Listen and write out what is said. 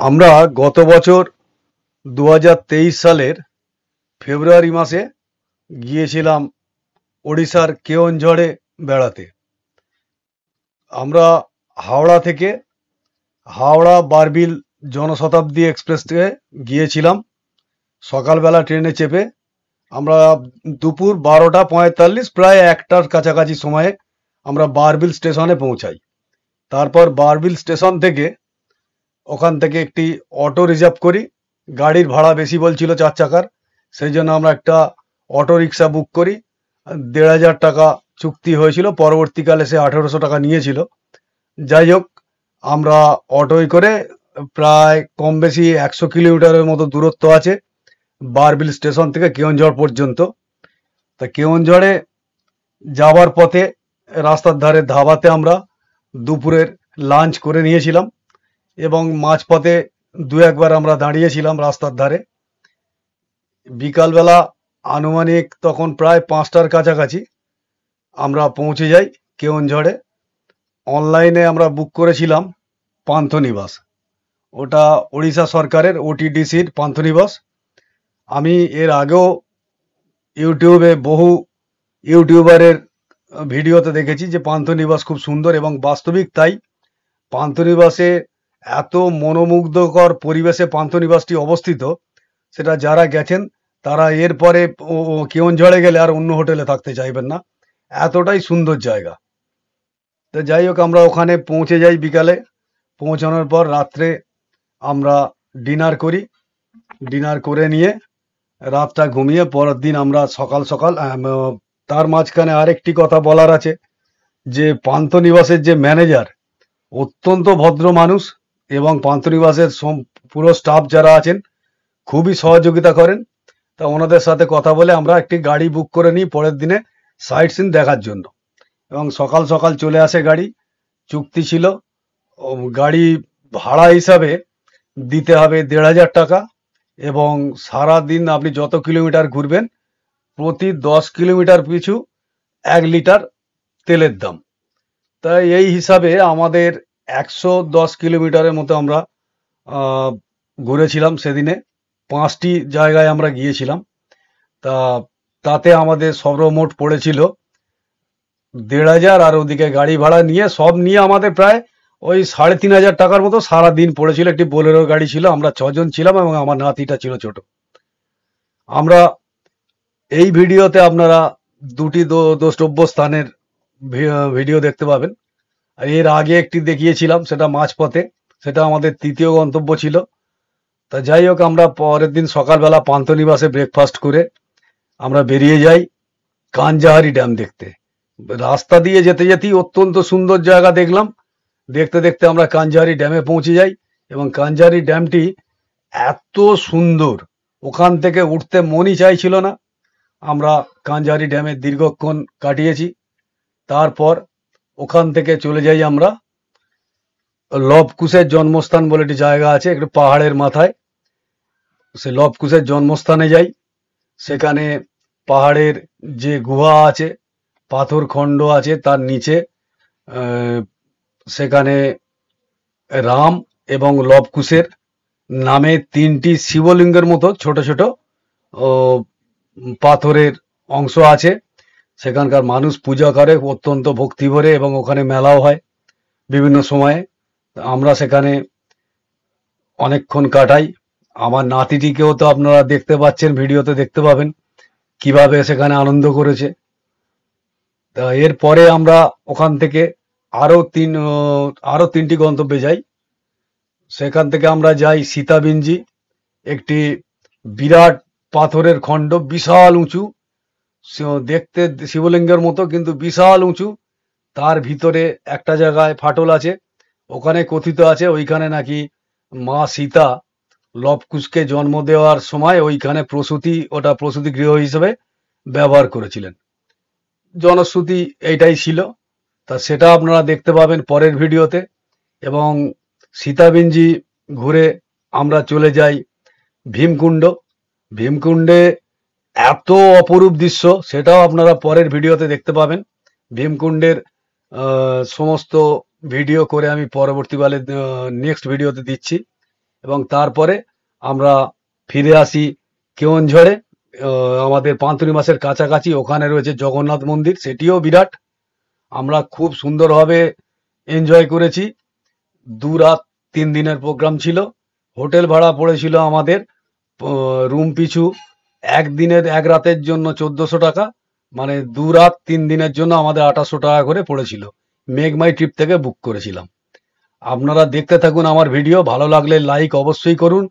আমরা গত বছর 2023 সালের ফেব্রুয়ারি মাসে গিয়েছিলাম ওড়িশার কেওনঝড়ে বেড়াতে। আমরা হাওড়া থেকে হাওড়া বারবিল জনশতাব্দী এক্সপ্রেস থেকে গিয়েছিলাম। সকালবেলা ট্রেনে চেপে আমরা দুপুর 12:45 প্রায় 1টার কাছাকাছি সময়ে আমরা বারবিল স্টেশনে পৌঁছাই। তারপর বারবিল স্টেশন থেকে ওখান থেকে একটি অটো রিজার্ভ করি। গাড়ির ভাড়া বেশি বলছিল 4 চাকার, সেই জন্য আমরা একটা অটো রিক্সা বুক করি। 1,500 টাকা চুক্তি হয়েছিল, পরবর্তীকালে সে 1800 টাকা নিয়েছিল। যাই হোক, আমরা অটোয় করে প্রায় কম বেশি 100 কিলোমিটারের মতো দূরত্ব আছে বারবিল স্টেশন থেকে কেওনঝড় পর্যন্ত। তা কেওনঝড়ে যাওয়ার পথে রাস্তার ধারে ধাবাতে আমরা দুপুরের লাঞ্চ করে নিয়েছিলাম এবং মাঝপথে দু একবার আমরা দাঁড়িয়েছিলাম রাস্তার ধারে। বিকালবেলা আনুমানিক তখন প্রায় 5টার কাছাকাছি আমরা পৌঁছে যাই কেওনঝড়ে। অনলাইনে আমরা বুক করেছিলাম পান্থনিবাস, ওটা ওড়িশা সরকারের ওটিডিসির পান্থনিবাস। আমি এর আগেও ইউটিউবে বহু ইউটিউবারের ভিডিওতে দেখেছি যে পান্থনিবাস খুব সুন্দর, এবং বাস্তবিক তাই। পান্থনিবাসে এত মনোমুগ্ধকর পরিবেশে পান্থনিবাসটি অবস্থিত, সেটা যারা গেছেন তারা এরপরে কেওনঝড়ে গেলে আর অন্য হোটেলে থাকতে চাইবেন না, এতটাই সুন্দর জায়গা। তো যাই হোক, আমরা ওখানে পৌঁছে যাই বিকালে। পৌঁছানোর পর রাত্রে আমরা ডিনার করি। ডিনার করে নিয়ে রাতটা ঘুমিয়ে পরের দিন আমরা সকাল সকাল তার মাঝখানে আরেকটি কথা বলার আছে যে পান্থনিবাসের যে ম্যানেজার অত্যন্ত ভদ্র মানুষ, এবং পান্থনিবাসের পুরো স্টাফ যারা আছেন খুবই সহযোগিতা করেন। তা ওনাদের সাথে কথা বলে আমরা একটি গাড়ি বুক করে নিই পরের দিনে সাইট সিন দেখার জন্য, এবং সকাল সকাল চলে আসে গাড়ি। চুক্তি ছিল গাড়ি ভাড়া হিসাবে দিতে হবে 1,500 টাকা, এবং সারা দিন আপনি যত কিলোমিটার ঘুরবেন প্রতি 10 কিলোমিটার পিছু 1 লিটার তেলের দাম। তাই এই হিসাবে আমাদের 110 কিলোমিটারের মতো আমরা ঘুরেছিলাম সেদিনে। 5টি জায়গায় আমরা গিয়েছিলাম। তাতে আমাদের সর্বমোট পড়েছিল 1,500, আর ওদিকে গাড়ি ভাড়া নিয়ে সব নিয়ে আমাদের প্রায় ওই 3,500 টাকার মতো সারা দিন পড়েছিল। একটি বোলেরো গাড়ি ছিল, আমরা 6 জন ছিলাম এবং আমার নাতিটা ছিল ছোট। আমরা এই ভিডিওতে আপনারা দুটি দ্রষ্টব্য স্থানের ভিডিও দেখতে পাবেন। এর আগে একটি দেখিয়েছিলাম, সেটা মাঝপথে, সেটা আমাদের তৃতীয় গন্তব্য ছিল। তা যাই হোক, আমরা পরের দিন সকালবেলা পান্থনিবাসে ব্রেকফাস্ট করে আমরা বেরিয়ে যাই কাঞ্জাহারি ড্যাম দেখতে। রাস্তা দিয়ে যেতে যেতেই অত্যন্ত সুন্দর জায়গা দেখলাম। দেখতে দেখতে আমরা কাঞ্জাহারি ড্যামে পৌঁছে যাই, এবং কাঞ্জাহারি ড্যামটি এত সুন্দর, ওখান থেকে উঠতে মনই চাইছিল না। আমরা কাঞ্জাহারি ড্যামে দীর্ঘক্ষণ কাটিয়েছি। তারপর ওখান থেকে চলে যাই আমরা লবকুশের জন্মস্থান বলে একটি জায়গা আছে একটু পাহাড়ের মাথায়। সে লবকুশের জন্মস্থানে যাই। সেখানে পাহাড়ের যে গুহা আছে, পাথর খণ্ড আছে, তার নিচে সেখানে রাম এবং লবকুশের নামে 3টি শিবলিঙ্গের মতো ছোট ছোট পাথরের অংশ আছে। সেখানকার মানুষ পূজা করে অত্যন্ত ভক্তি ভরে, এবং ওখানে মেলাও হয় বিভিন্ন সময়ে। আমরা সেখানে অনেকক্ষণ কাটাই। আমার নাতিটিকেও তো আপনারা দেখতে পাচ্ছেন, ভিডিওতে দেখতে পাবেন কিভাবে সেখানে আনন্দ করেছে। তা এরপরে আমরা ওখান থেকে আরো 3টি গন্তব্যে যাই। সেখান থেকে আমরা যাই সীতাবিঞ্জি, একটি বিরাট পাথরের খণ্ড, বিশাল উঁচু, দেখতে শিবলিঙ্গের মতো কিন্তু বিশাল উঁচু। তার ভিতরে একটা জায়গায় ফাটল আছে, ওখানে কথিত আছে ওইখানে নাকি মা সীতা লবকুশকে জন্ম দেওয়ার সময় ওইখানে ওটা প্রসূতি গৃহ হিসেবে ব্যবহার করেছিলেন। জনশ্রুতি এইটাই ছিল। তা সেটা আপনারা দেখতে পাবেন পরের ভিডিওতে। এবং সীতাবিঞ্জি ঘুরে আমরা চলে যাই ভীমকুণ্ড। ভীমকুণ্ডে এত অপরূপ দৃশ্য, সেটাও আপনারা পরের ভিডিওতে দেখতে পাবেন। ভীমকুণ্ডের সমস্ত ভিডিও করে আমি পরবর্তীকালে নেক্সট ভিডিওতে দিচ্ছি। এবং তারপরে আমরা ফিরে আসি কেওনঝড়ে। আমাদের পান্থনিবাসের কাছাকাছি ওখানে রয়েছে জগন্নাথ মন্দির, সেটিও বিরাট। আমরা খুব সুন্দরভাবে এনজয় করেছি। 2 রাত 3 দিনের প্রোগ্রাম ছিল। হোটেল ভাড়া পড়েছিল আমাদের রুম পিছু একদিনের 1 রাতের জন্য 1400 টাকা, মানে 2 রাত 3 দিনের জন্য আমাদের 2800 টাকা করে পড়েছিল। মেঘমাই ট্রিপ থেকে বুক করেছিলাম। আপনারা দেখতে থাকুন আমার ভিডিও, ভালো লাগলে লাইক অবশ্যই করুন,